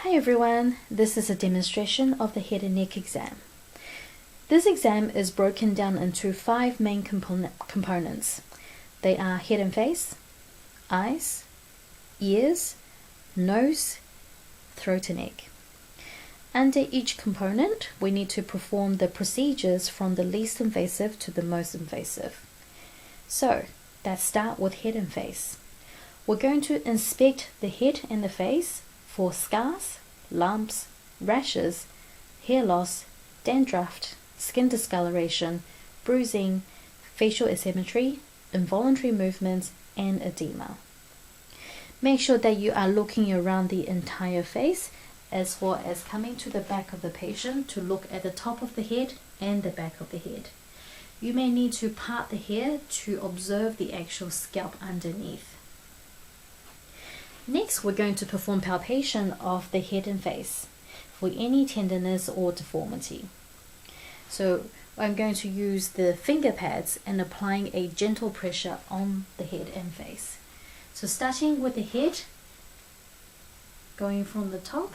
Hi everyone, this is a demonstration of the head and neck exam. This exam is broken down into 5 main components. They are head and face, eyes, ears, nose, throat and neck. Under each component, we need to perform the procedures from the least invasive to the most invasive. So, let's start with head and face. We're going to inspect the head and the face for scars, lumps, rashes, hair loss, dandruff, skin discoloration, bruising, facial asymmetry, involuntary movements, and edema. Make sure that you are looking around the entire face as well as coming to the back of the patient to look at the top of the head and the back of the head. You may need to part the hair to observe the actual scalp underneath. Next, we're going to perform palpation of the head and face for any tenderness or deformity. So I'm going to use the finger pads and applying a gentle pressure on the head and face. So starting with the head, going from the top,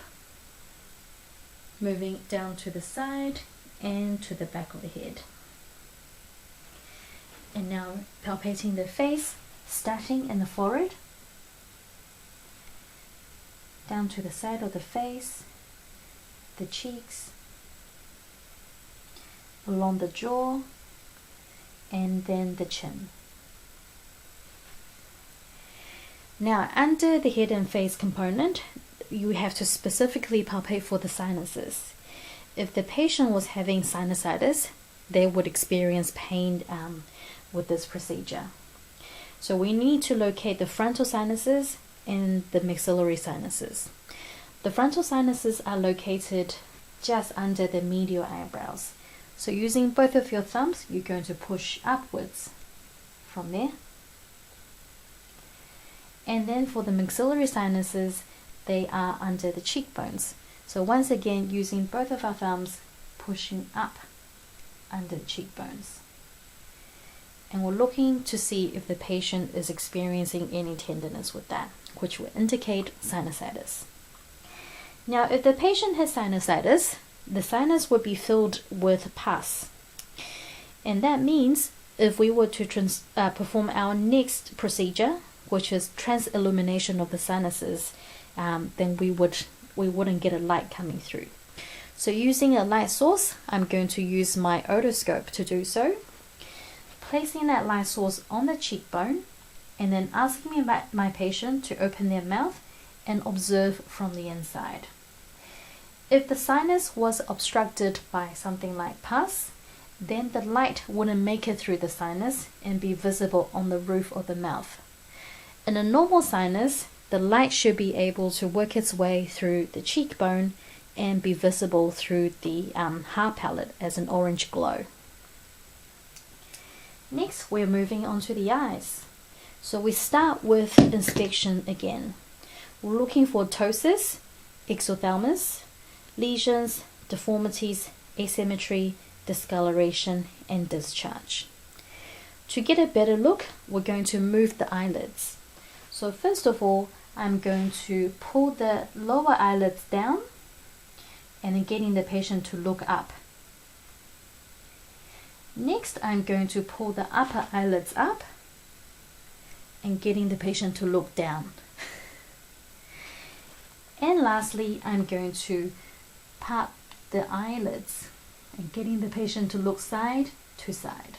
moving down to the side and to the back of the head. And now palpating the face, starting in the forehead, down to the side of the face, the cheeks, along the jaw, and then the chin. Now, under the head and face component, you have to specifically palpate for the sinuses. If the patient was having sinusitis, they would experience pain with this procedure. So we need to locate the frontal sinuses and the maxillary sinuses. The frontal sinuses are located just under the medial eyebrows. So using both of your thumbs, you're going to push upwards from there. And then for the maxillary sinuses, they are under the cheekbones. So once again, using both of our thumbs, pushing up under the cheekbones. And we're looking to see if the patient is experiencing any tenderness with that, which will indicate sinusitis. Now, if the patient has sinusitis, the sinus would be filled with pus. And that means if we were to perform our next procedure, which is transillumination of the sinuses, then we wouldn't get a light coming through. So using a light source, I'm going to use my otoscope to do so. Placing that light source on the cheekbone and then asking my patient to open their mouth and observe from the inside. If the sinus was obstructed by something like pus, then the light wouldn't make it through the sinus and be visible on the roof of the mouth. In a normal sinus, the light should be able to work its way through the cheekbone and be visible through the heart palate as an orange glow. Next, we're moving on to the eyes. So we start with inspection again. We're looking for ptosis, exophthalmos, lesions, deformities, asymmetry, discoloration, and discharge. To get a better look, we're going to move the eyelids. So first of all, I'm going to pull the lower eyelids down and then getting the patient to look up. Next, I'm going to pull the upper eyelids up and getting the patient to look down. And lastly, I'm going to part the eyelids and getting the patient to look side to side.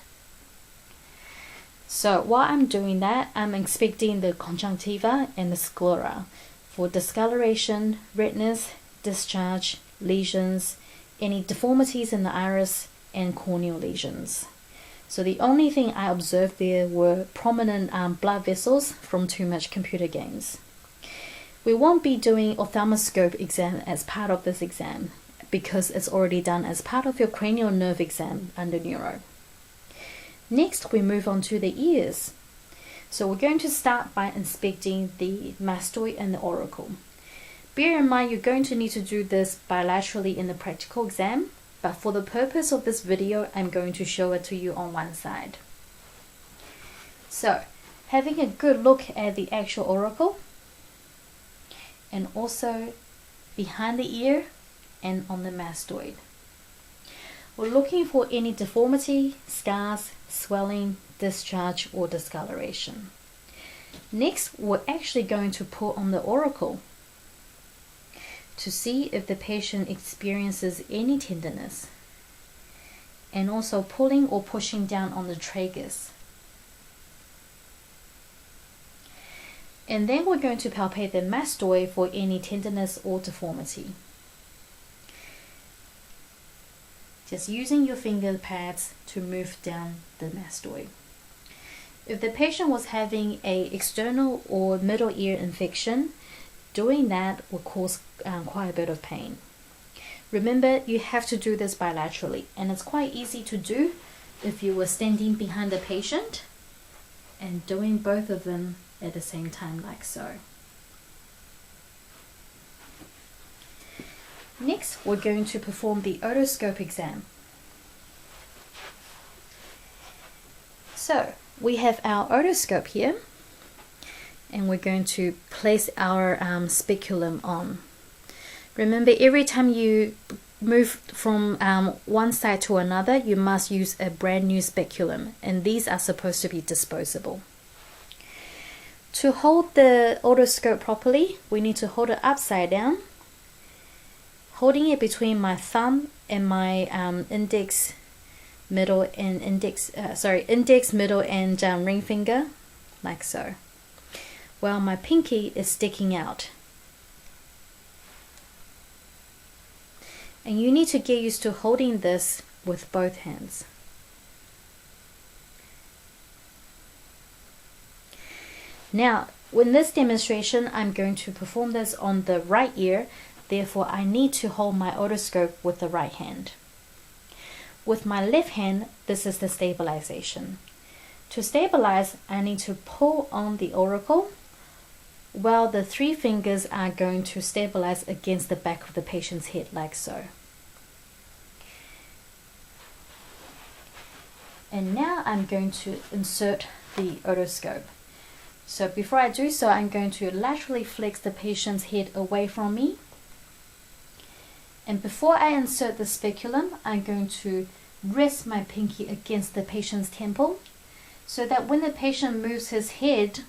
So while I'm doing that, I'm inspecting the conjunctiva and the sclera for discoloration, redness, discharge, lesions, any deformities in the iris, and corneal lesions. So the only thing I observed there were prominent blood vessels from too much computer games. We won't be doing ophthalmoscope exam as part of this exam because it's already done as part of your cranial nerve exam under neuro. Next, we move on to the ears. So we're going to start by inspecting the mastoid and the auricle. Bear in mind you're going to need to do this bilaterally in the practical exam, but for the purpose of this video, I'm going to show it to you on one side. So, having a good look at the actual auricle and also behind the ear and on the mastoid. We're looking for any deformity, scars, swelling, discharge or discoloration. Next, we're actually going to pull on the auricle to see if the patient experiences any tenderness, and also pulling or pushing down on the tragus. And then we're going to palpate the mastoid for any tenderness or deformity. Just using your finger pads to move down the mastoid. If the patient was having an external or middle ear infection, doing that will cause quite a bit of pain. Remember, you have to do this bilaterally, and it's quite easy to do if you were standing behind the patient and doing both of them at the same time, like so. Next, we're going to perform the otoscope exam. So, we have our otoscope here, and we're going to place our speculum on. Remember, every time you move from one side to another, you must use a brand new speculum, and these are supposed to be disposable. To hold the otoscope properly, we need to hold it upside down, holding it between my thumb and my index, middle, and index, middle, and ring finger, like so, while my pinky is sticking out. And you need to get used to holding this with both hands. Now, in this demonstration, I'm going to perform this on the right ear, therefore I need to hold my otoscope with the right hand. With my left hand, this is the stabilization. To stabilize, I need to pull on the auricle, while the three fingers are going to stabilize against the back of the patient's head, like so. And now I'm going to insert the otoscope. So before I do so, I'm going to laterally flex the patient's head away from me. And before I insert the speculum, I'm going to rest my pinky against the patient's temple, so that when the patient moves his head,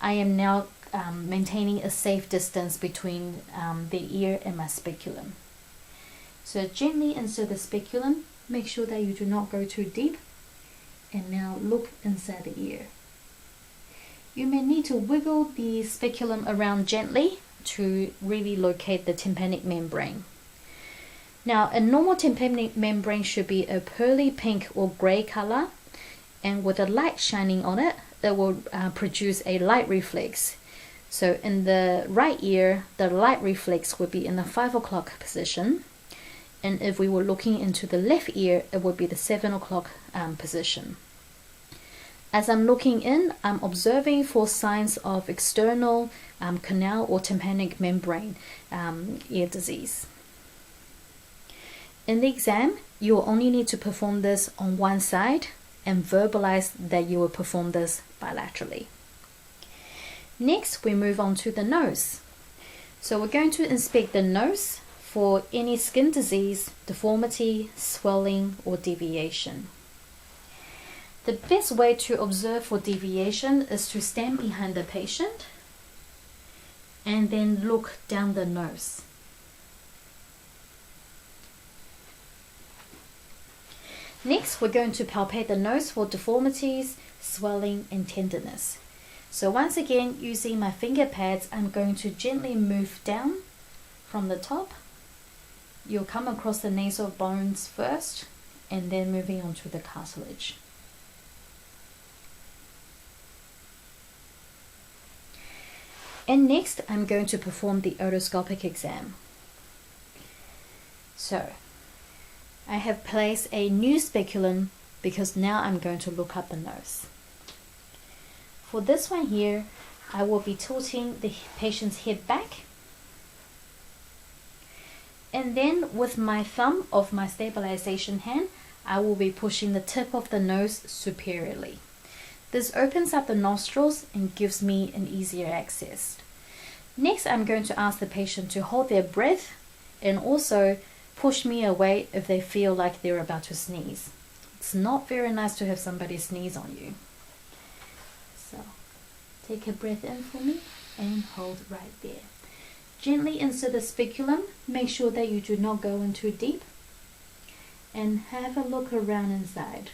I am now maintaining a safe distance between the ear and my speculum. So gently insert the speculum, make sure that you do not go too deep, and now look inside the ear. You may need to wiggle the speculum around gently to really locate the tympanic membrane. Now, a normal tympanic membrane should be a pearly pink or gray color, and with a light shining on it, it will produce a light reflex. So in the right ear, the light reflex would be in the 5 o'clock position, and if we were looking into the left ear, it would be the 7 o'clock position. As I'm looking in, I'm observing for signs of external canal or tympanic membrane ear disease. In the exam, you will only need to perform this on one side and verbalize that you will perform this bilaterally. Next, we move on to the nose. So we're going to inspect the nose for any skin disease, deformity, swelling, or deviation. The best way to observe for deviation is to stand behind the patient and then look down the nose. Next, we're going to palpate the nose for deformities, swelling, and tenderness. So once again, using my finger pads, I'm going to gently move down from the top. You'll come across the nasal bones first, and then moving on to the cartilage. And next, I'm going to perform the otoscopic exam. So, I have placed a new speculum because now I'm going to look up the nose. For this one here, I will be tilting the patient's head back, and then with my thumb of my stabilization hand, I will be pushing the tip of the nose superiorly. This opens up the nostrils and gives me an easier access. Next, I'm going to ask the patient to hold their breath and also push me away if they feel like they're about to sneeze. It's not very nice to have somebody sneeze on you. So take a breath in for me and hold right there. Gently insert the speculum. Make sure that you do not go in too deep. And have a look around inside.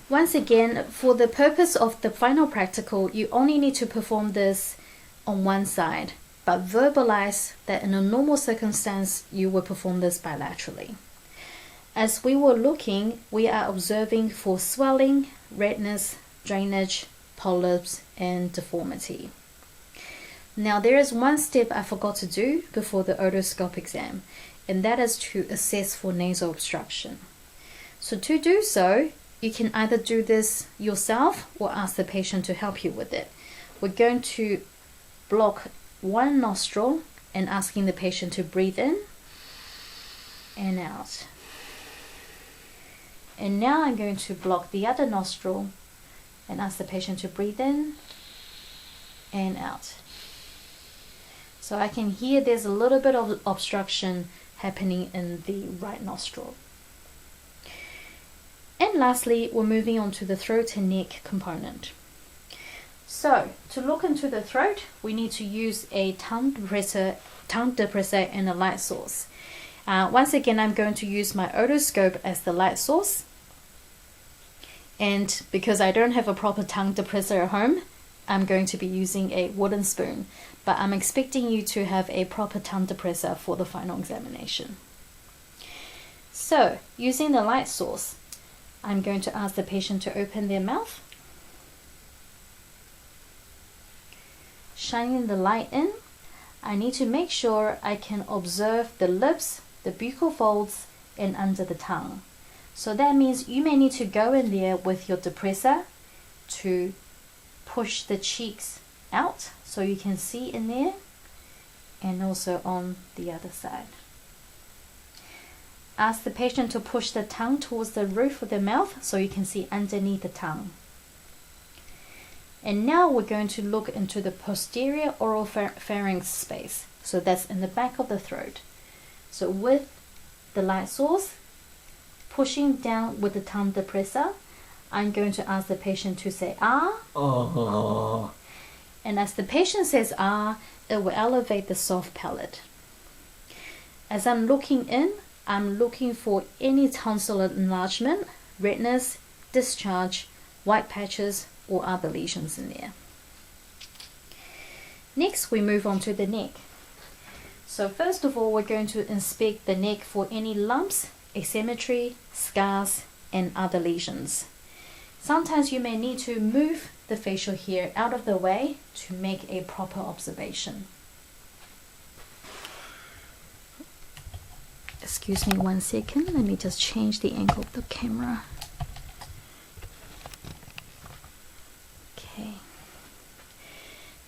Once again, for the purpose of the final practical, you only need to perform this on one side, but verbalize that in a normal circumstance, you will perform this bilaterally. As we were looking, we are observing for swelling, redness, drainage, polyps, and deformity. Now, there is one step I forgot to do before the otoscope exam, and that is to assess for nasal obstruction. So to do so, you can either do this yourself or ask the patient to help you with it. We're going to block one nostril and asking the patient to breathe in and out. And now I'm going to block the other nostril and ask the patient to breathe in and out. So I can hear there's a little bit of obstruction happening in the right nostril. And lastly, we're moving on to the throat and neck component. So to look into the throat, we need to use a tongue depressor and a light source. Once again, I'm going to use my otoscope as the light source. And because I don't have a proper tongue depressor at home, I'm going to be using a wooden spoon. But I'm expecting you to have a proper tongue depressor for the final examination. So, using the light source, I'm going to ask the patient to open their mouth, shining the light in. I need to make sure I can observe the lips, the buccal folds, and under the tongue. So that means you may need to go in there with your depressor to push the cheeks out so you can see in there, and also on the other side. Ask the patient to push the tongue towards the roof of the mouth so you can see underneath the tongue. And now we're going to look into the posterior oral pharynx space. So that's in the back of the throat. So with the light source, pushing down with the tongue depressor, I'm going to ask the patient to say ah. Oh. And as the patient says ah, it will elevate the soft palate. As I'm looking in, I'm looking for any tonsillar enlargement, redness, discharge, white patches, or other lesions in there. Next, we move on to the neck. So first of all, we're going to inspect the neck for any lumps, asymmetry, scars, and other lesions. Sometimes you may need to move the facial hair out of the way to make a proper observation. Excuse me 1 second, let me just change the angle of the camera. Okay.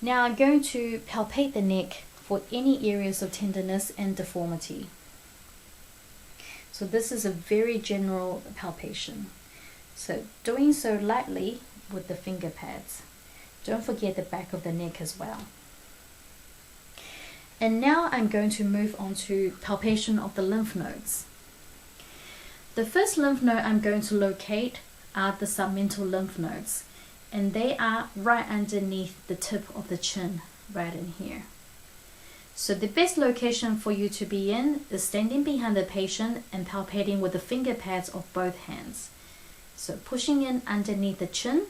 Now I'm going to palpate the neck for any areas of tenderness and deformity. So this is a very general palpation. So doing so lightly with the finger pads. Don't forget the back of the neck as well. And now I'm going to move on to palpation of the lymph nodes. The first lymph node I'm going to locate are the submental lymph nodes, and they are right underneath the tip of the chin, right in here. So the best location for you to be in is standing behind the patient and palpating with the finger pads of both hands. So pushing in underneath the chin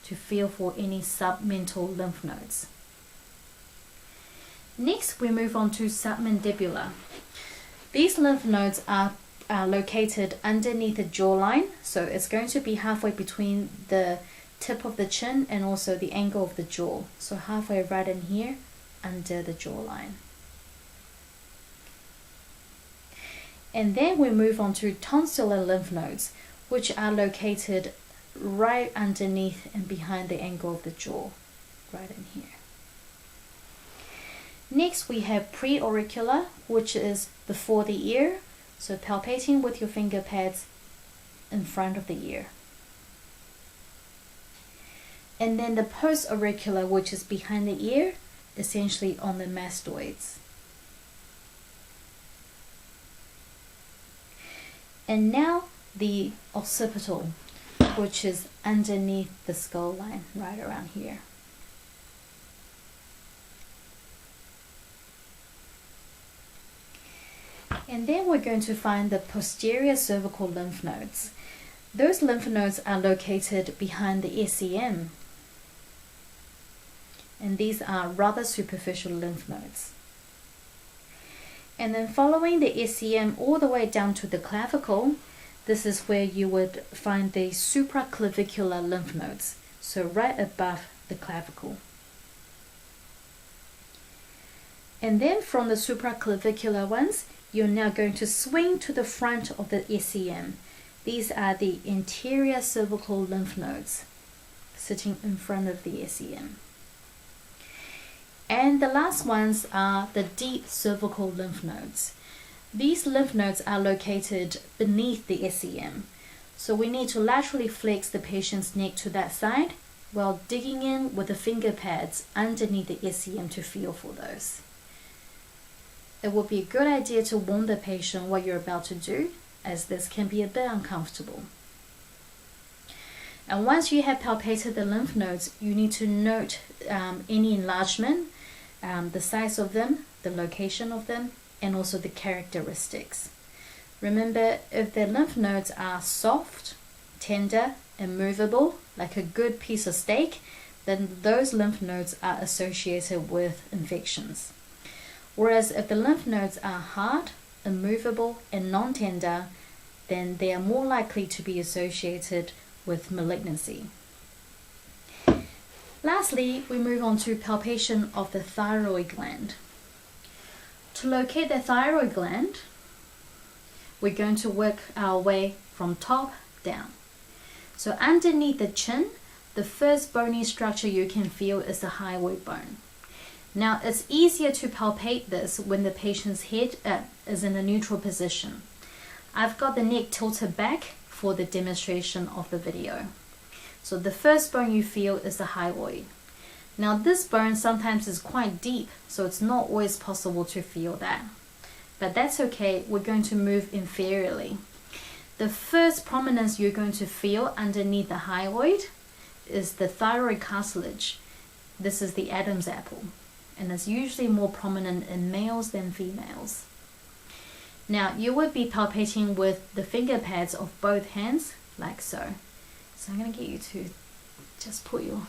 to feel for any submental lymph nodes. Next, we move on to submandibular. These lymph nodes are located underneath the jawline, so it's going to be halfway between the tip of the chin and also the angle of the jaw. So halfway right in here, under the jawline. And then we move on to tonsillar lymph nodes, which are located right underneath and behind the angle of the jaw, right in here. Next, we have preauricular, which is before the ear, so palpating with your finger pads in front of the ear. And then the post-auricular, which is behind the ear, essentially on the mastoids. And now the occipital, which is underneath the skull line, right around here. And then we're going to find the posterior cervical lymph nodes. Those lymph nodes are located behind the SCM. And these are rather superficial lymph nodes. And then following the SCM all the way down to the clavicle, this is where you would find the supraclavicular lymph nodes, so right above the clavicle. And then from the supraclavicular ones, you're now going to swing to the front of the SCM. These are the anterior cervical lymph nodes sitting in front of the SCM. And the last ones are the deep cervical lymph nodes. These lymph nodes are located beneath the SCM. So we need to laterally flex the patient's neck to that side while digging in with the finger pads underneath the SCM to feel for those. It would be a good idea to warn the patient what you're about to do, as this can be a bit uncomfortable. And once you have palpated the lymph nodes, you need to note any enlargement, the size of them, the location of them, and also the characteristics. Remember, if the lymph nodes are soft, tender, and movable, like a good piece of steak, then those lymph nodes are associated with infections. Whereas if the lymph nodes are hard, immovable, and non-tender, then they are more likely to be associated with malignancy. Lastly, we move on to palpation of the thyroid gland. To locate the thyroid gland, we're going to work our way from top down. So underneath the chin, the first bony structure you can feel is the hyoid bone. Now, it's easier to palpate this when the patient's head is in a neutral position. I've got the neck tilted back for the demonstration of the video. So the first bone you feel is the hyoid. Now this bone sometimes is quite deep, so it's not always possible to feel that. But that's okay, we're going to move inferiorly. The first prominence you're going to feel underneath the hyoid is the thyroid cartilage. This is the Adam's apple, and it's usually more prominent in males than females. Now you would be palpating with the finger pads of both hands, like so. So I'm going to get you to just put your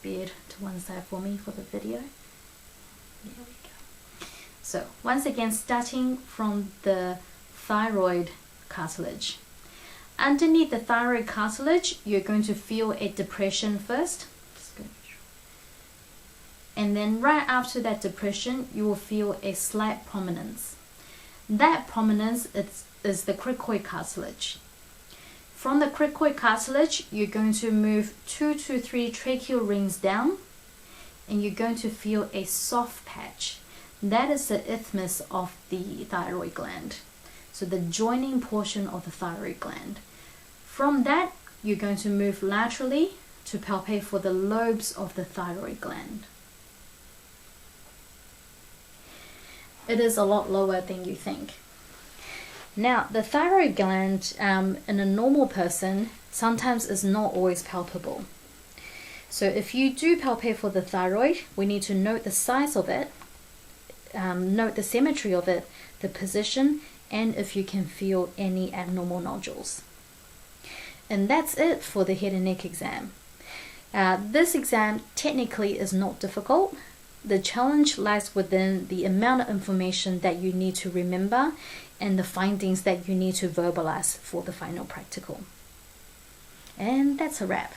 beard to one side for me for the video. There we go. So once again, starting from the thyroid cartilage. Underneath the thyroid cartilage, you're going to feel a depression first. And then right after that depression, you will feel a slight prominence. That prominence is the cricoid cartilage. From the cricoid cartilage, you're going to move 2 to 3 tracheal rings down, and you're going to feel a soft patch. That is the isthmus of the thyroid gland, so the joining portion of the thyroid gland. From that, you're going to move laterally to palpate for the lobes of the thyroid gland. It is a lot lower than you think. Now, the thyroid gland in a normal person sometimes is not always palpable. So if you do palpate for the thyroid, we need to note the size of it, note the symmetry of it, the position, and if you can feel any abnormal nodules. And that's it for the head and neck exam. This exam technically is not difficult. The challenge lies within the amount of information that you need to remember and the findings that you need to verbalize for the final practical. And that's a wrap.